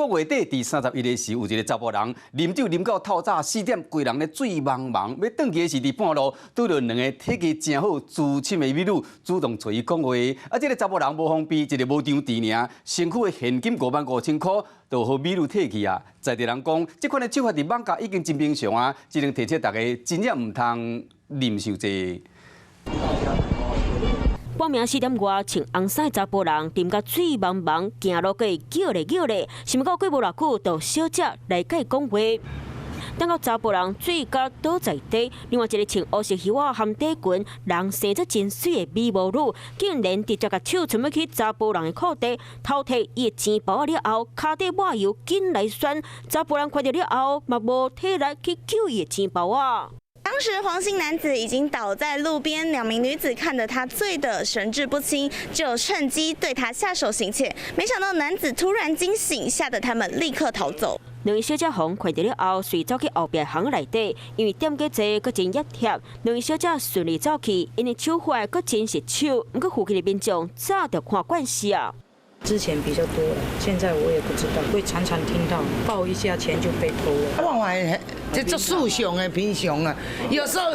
个月底第31日时，有一个查甫人啉酒啉到透早4点，规人咧醉茫茫，要转去的时伫半路拄到两个体格正好、自信的美女主动找伊讲话。啊，这个查甫人无方便，一个无张持尔，身躯的现金55000块，就互美女摕去啊。在地人讲，这款的手法伫网咖已经真平常啊，只能提醒大家真正唔通啉伤济。 半暝4点外，穿红衫查甫人啉甲醉茫茫，行路个叫咧，想不到过无偌久，就小姐来甲伊讲话。等到查甫人醉甲倒在地，另外一个穿黑色靴仔含底裙、人生得真水的美魔女，竟然直接甲手伸去查甫人的裤底，偷摕伊的钱包了后，骹底抹油紧来选。查甫人看到了后，嘛无体力去救伊的钱包啊。 当时黄姓男子已经倒在路边，两名女子看着他醉得神志不清，就趁机对他下手行窃。没想到男子突然惊醒，吓得他们立刻逃走。两位小姐红看到了后，随走去后壁巷内底，因为店家坐，搁真热忝，两位小姐顺利走去，因为手法搁真是手，不过附近的民众早就看惯势啊。 之前比较多了，现在我也不知道，会常常听到报一下钱就被偷了。往往这做素熊的平常啊，有时候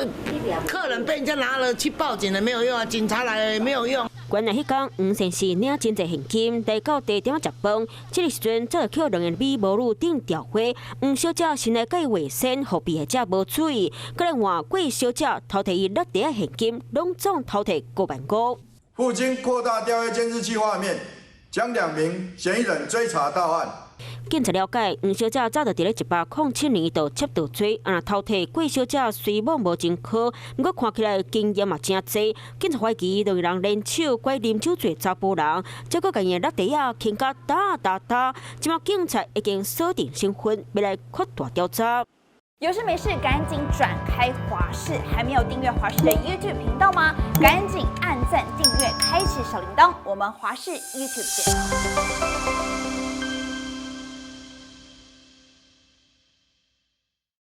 客人被人家拿了去报警了没有用啊，警察来了也没有用。原来迄天黄先生领真侪现金，来到地点食饭，这个时阵则叫两个美魔女顶调花。黄小姐先来介卫生，互被害者无注意，搁来换贵小姐偷摕伊落地的现金，拢总偷摕55000。附近扩大调阅监视器画面。 将2名嫌疑人追查到案。警察了解，黄小姐早就伫咧1807年就接到罪，啊偷摕贵小姐虽某无真可，不过看起来经验嘛真济。警察怀疑两个人联手拐啉酒醉查甫人，结果甲伊落地啊，轻甲打。即马警察已经锁定身份，要来扩大调查。 有事没事赶紧转开华视，还没有订阅华视的 YouTube 频道吗？赶紧按赞、订阅、开启小铃铛，我们华视 YouTube 见。